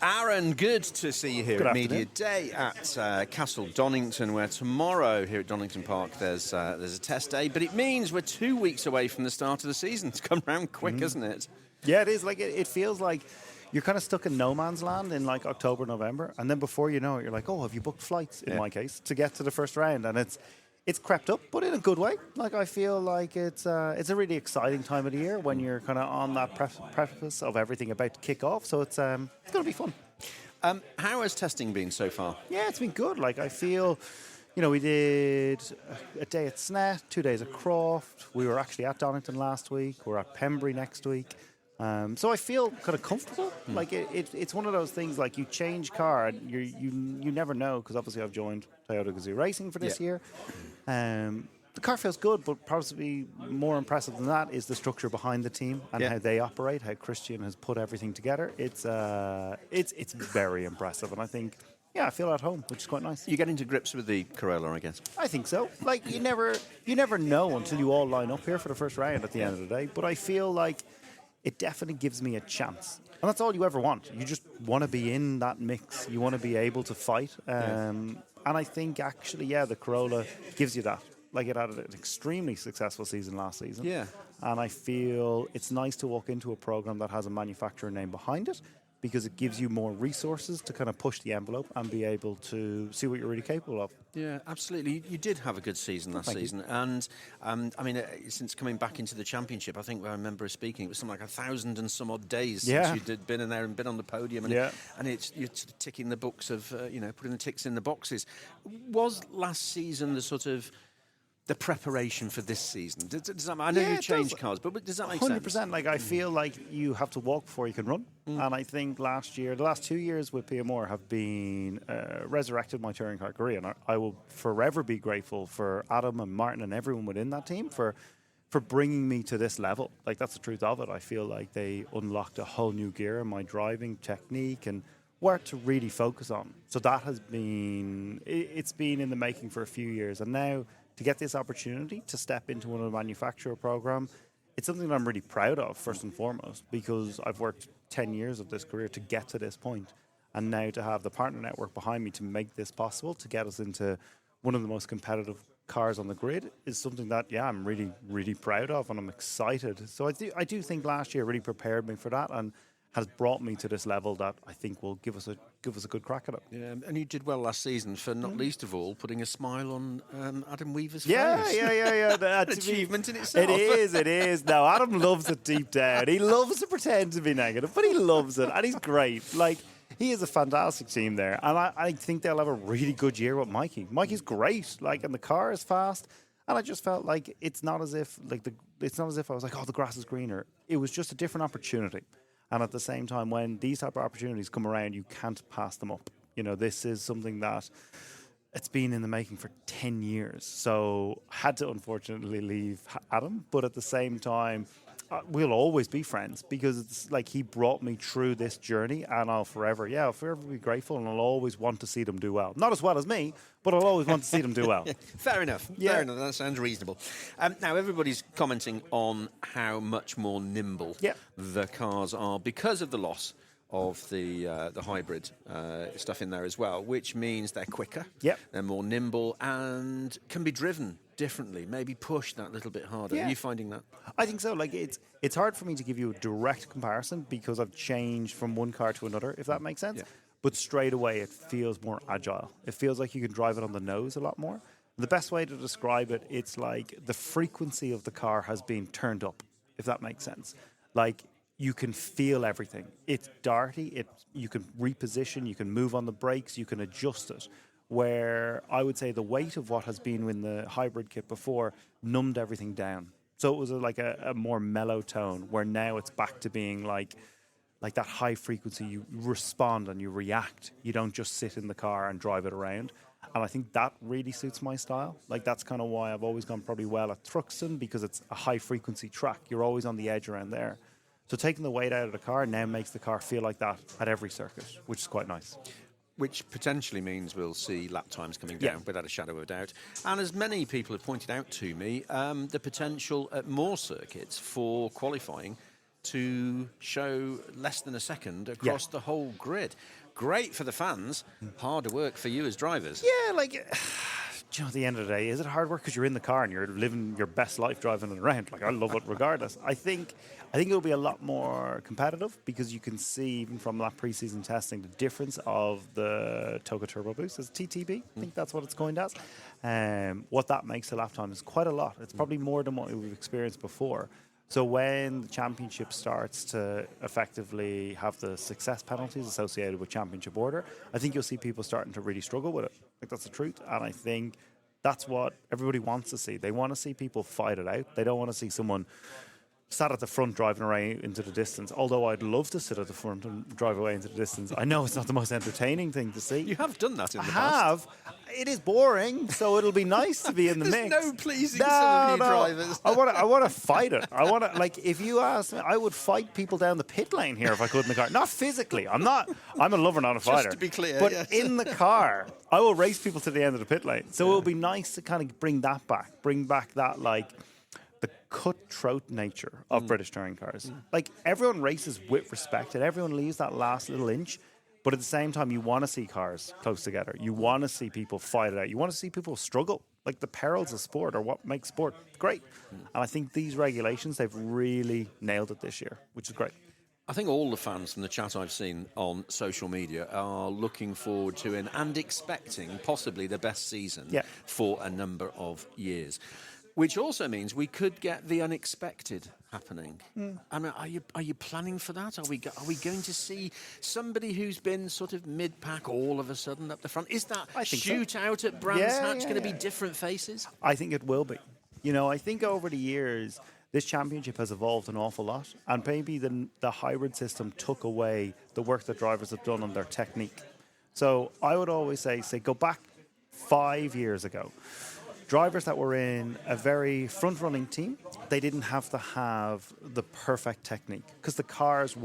Aron, good to see you here Good at afternoon. Media Day at Castle Donington, where tomorrow here at Donington Park there's a test day, but it means we're 2 weeks away from the start of the season. It's come round quick, isn't it? Yeah, it is. Like it feels like you're kind of stuck in no man's land in like October, November, and then before you know it, you're like, oh, have you booked flights? In my case, to get to the first round, and it's crept up, but in a good way. Like I feel like it's a really exciting time of the year when you're kind of on that precipice of everything about to kick off. So it's going to be fun. How has testing been so far? Yeah, it's been good. Like I feel, we did a day at Snet, 2 days at Croft. We were actually at Donington last week. We're at Pembrey next week. So I feel kind of comfortable. Like it's one of those things. Like you change car, and you never know, because obviously I've joined Toyota GAZOO Racing for this year. The car feels good, but possibly more impressive than that is the structure behind the team and how they operate. How Christian has put everything together. It's very impressive, and I think. Yeah, I feel at home, which is quite nice. You get into grips with the Corolla, I guess. I think so. Like you never know until you all line up here for the first round at the end of the day. But I feel like it definitely gives me a chance. And that's all you ever want. You just want to be in that mix. You want to be able to fight. And I think actually, the Corolla gives you that. Like it had an extremely successful season last season. Yeah. And I feel it's nice to walk into a program that has a manufacturer name behind it, because it gives you more resources to kind of push the envelope and be able to see what you're really capable of. Yeah, absolutely. You did have a good season last season. And, since coming back into the championship, I think I remember speaking, it was something like 1,000 and some odd days since you'd been in there and been on the podium. And, you're sort of ticking the books of, putting the ticks in the boxes. Was last season the sort of the preparation for this season? Does that, I know you changed cars, but does that make 100%. sense? Like I feel like you have to walk before you can run. And I think the last 2 years with PMR have been resurrected my touring car career. And I will forever be grateful for Adam and Martin and everyone within that team for bringing me to this level. Like that's the truth of it. I feel like they unlocked a whole new gear in my driving technique and where to really focus on. So that has been, it's been in the making for a few years. And now to get this opportunity to step into one of the manufacturer program, it's something that I'm really proud of, first and foremost, because I've worked 10 years of this career to get to this point. And now to have the partner network behind me to make this possible, to get us into one of the most competitive cars on the grid, is something that, I'm really, really proud of, and I'm excited. So I do think last year really prepared me for that and has brought me to this level that I think will give us a good crack at it. Yeah, and you did well last season for not least of all putting a smile on Adam Weaver's face. Yeah. An achievement in itself. It is. No, Adam loves it deep down. He loves to pretend to be negative, but he loves it, and he's great. Like, he is a fantastic team there, and I think they'll have a really good year with Mikey. Mikey's great, and the car is fast. And I just felt like it's not as if I was like, oh, the grass is greener. It was just a different opportunity. And at the same time, when these type of opportunities come around, you can't pass them up. This is something that it's been in the making for 10 years. So I had to unfortunately leave Adam. But at the same time, we'll always be friends, because it's like he brought me through this journey, and I'll forever be grateful, and I'll always want to see them do well. Not as well as me, but I'll always want to see them do well. Fair enough. Fair enough. That sounds reasonable. Now, everybody's commenting on how much more nimble the cars are because of the loss of the hybrid stuff in there as well, which means they're quicker, they're more nimble, and can be driven differently, maybe pushed that little bit harder. Are you finding that? I think so. Like it's hard for me to give you a direct comparison because I've changed from one car to another, if that makes sense. Yeah. But straight away, it feels more agile. It feels like you can drive it on the nose a lot more. The best way to describe it, it's like the frequency of the car has been turned up, if that makes sense. Like, you can feel everything. It's darty. You can reposition. You can move on the brakes. You can adjust it. Where I would say the weight of what has been in the hybrid kit before numbed everything down. So it was like a more mellow tone, where now it's back to being like that high frequency. You respond and you react. You don't just sit in the car and drive it around. And I think that really suits my style. Like, that's kind of why I've always gone probably well at Thruxton, because it's a high frequency track. You're always on the edge around there. So taking the weight out of the car now makes the car feel like that at every circuit, which is quite nice. Which potentially means we'll see lap times coming down, without a shadow of a doubt. And as many people have pointed out to me, the potential at more circuits for qualifying to show less than a second across the whole grid. Great for the fans, harder work for you as drivers. Yeah, like, at the end of the day, is it hard work because you're in the car and you're living your best life driving it around? Like, I love it regardless. I think it'll be a lot more competitive because you can see, even from that preseason testing, the difference of the Toga Turbo Boost as TTB. I think that's what it's coined as. What that makes to lap time is quite a lot. It's probably more than what we've experienced before. So when the championship starts to effectively have the success penalties associated with championship order, I think you'll see people starting to really struggle with it. Like, that's the truth. And I think that's what everybody wants to see. They want to see people fight it out. They don't want to see someone sat at the front driving away into the distance, although I'd love to sit at the front and drive away into the distance. I know it's not the most entertaining thing to see. You have done that in the past. I have. It is boring, so it'll be nice to be in the mix. There's no pleasing some of you drivers. I want to fight it. I want to, like, if you ask me, I would fight people down the pit lane here if I could in the car. Not physically. I'm a lover, not a fighter. Just to be clear. But yes. in the car, I will race people to the end of the pit lane. So it'll be nice to kind of bring that back. Bring back that, like, the cutthroat nature of British touring cars. Like, everyone races with respect and everyone leaves that last little inch. But at the same time, you want to see cars close together. You want to see people fight it out. You want to see people struggle. Like, the perils of sport are what makes sport great. And I think these regulations, they've really nailed it this year, which is great. I think all the fans from the chat I've seen on social media are looking forward to and expecting possibly the best season for a number of years. Which also means we could get the unexpected happening. I mean, are you planning for that? Are we going to see somebody who's been sort of mid-pack all of a sudden up the front? Is that shootout at Brands Hatch going to be different faces? I think it will be. You know, I think over the years, this championship has evolved an awful lot. And maybe the hybrid system took away the work that drivers have done on their technique. So I would always say go back 5 years ago. Drivers that were in a very front-running team, they didn't have to have the perfect technique because the cars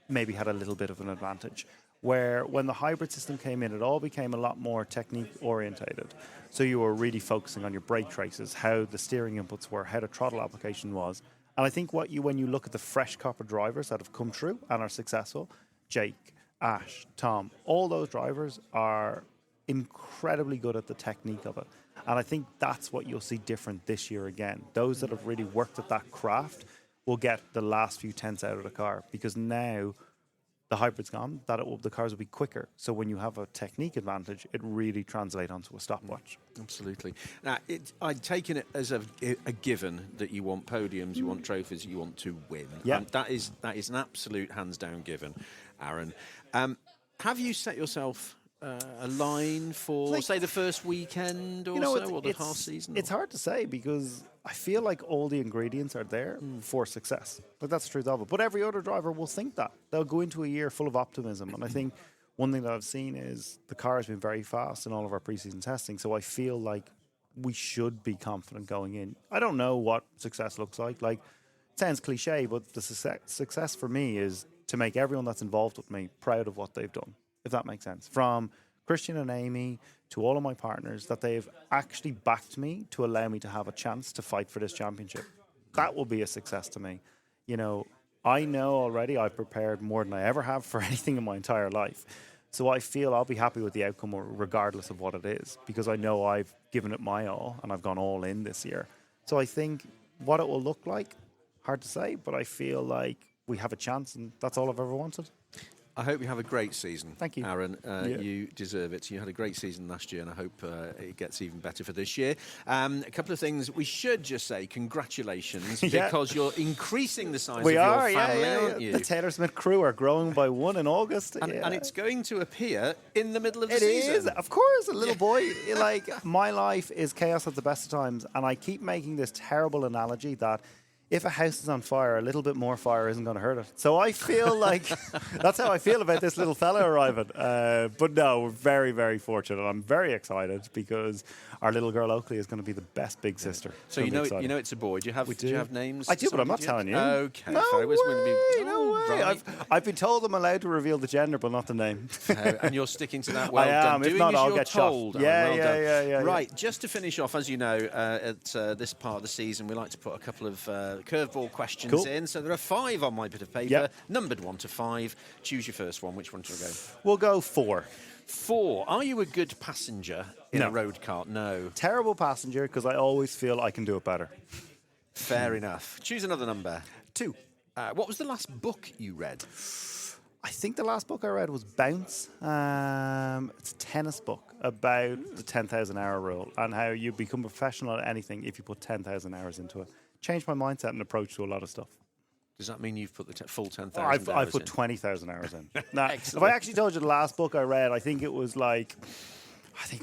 maybe had a little bit of an advantage. Where when the hybrid system came in, it all became a lot more technique-orientated. So you were really focusing on your brake traces, how the steering inputs were, how the throttle application was. And I think when you look at the fresh copper drivers that have come through and are successful, Jake, Ash, Tom, all those drivers are incredibly good at the technique of it. And I think that's what you'll see different this year again. Those that have really worked at that craft will get the last few tenths out of the car because now the hybrid's gone, the cars will be quicker. So when you have a technique advantage, it really translates onto a stopwatch. Absolutely. Now, I'd taken it as a given that you want podiums, you want trophies, you want to win. Yeah. That is an absolute hands-down given, Aaron. Have you set yourself a line for, say, the first weekend or or the half season? It's hard to say because I feel like all the ingredients are there for success. But that's the truth of it. But every other driver will think that. They'll go into a year full of optimism. And I think one thing that I've seen is the car has been very fast in all of our preseason testing. So I feel like we should be confident going in. I don't know what success looks like. Like, it sounds cliche, but the success for me is to make everyone that's involved with me proud of what they've done, if that makes sense. From Christian and Amy to all of my partners, that they've actually backed me to allow me to have a chance to fight for this championship. That will be a success to me. You know, I know already I've prepared more than I ever have for anything in my entire life. So I feel I'll be happy with the outcome regardless of what it is because I know I've given it my all and I've gone all in this year. So I think what it will look like, hard to say, but I feel like we have a chance and that's all I've ever wanted. I hope you have a great season. Thank you. Aaron. You deserve it. You had a great season last year, and I hope it gets even better for this year. A couple of things. We should just say congratulations because you're increasing the size of your family, aren't you? The Taylor Smith crew are growing by one in August. And it's going to appear in the middle of the season. It is, of course, a little boy. Like, my life is chaos at the best of times, and I keep making this terrible analogy that if a house is on fire, a little bit more fire isn't going to hurt it. So I feel like that's how I feel about this little fella arriving. But no, we're very, very fortunate. I'm very excited because our little girl Oakley is going to be the best big sister. So you know it's a boy. Do you have names? I do, but I'm not telling you. Okay. No way. Right. I've been told I'm allowed to reveal the gender, but not the name. And you're sticking to that. Well I am. done. If not, I'll get told. shot. Yeah. Right. Just to finish off, as you know, at this part of the season, we like to put a couple of curveball questions in. So there are 5 on my bit of paper, numbered 1 to 5. Choose your first one. Which one shall we go? We'll go 4. 4. Are you a good passenger in a road cart? No. Terrible passenger because I always feel I can do it better. Fair enough. Choose another number. 2. What was the last book you read? I think the last book I read was Bounce. It's a tennis book about the 10,000 hour rule and how you become professional at anything if you put 10,000 hours into it. Changed my mindset and approach to a lot of stuff. Does that mean you've put the full 10,000 hours I've put 20,000 hours in. Now, if Excellent. I actually told you the last book I read, I think it was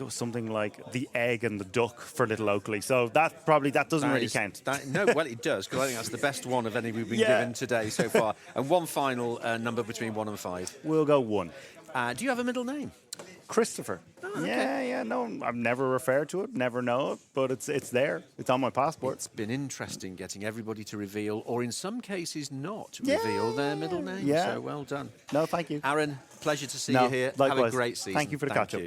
something like The Egg and the Duck for Little Oakley. So that doesn't really count. No, well, it does, because I think that's the best one of any we've been given today so far. And one final number between 1 and 5. We'll go 1. Do you have a middle name? Christopher. Oh, okay. Yeah, no, I've never referred to it, never know it, but it's there. It's on my passport. It's been interesting getting everybody to reveal, or in some cases not, reveal their middle name. Yeah. So well done. No, thank you. Aaron, pleasure to see you here. Likewise. Have a great season. Thank you for the catch-up.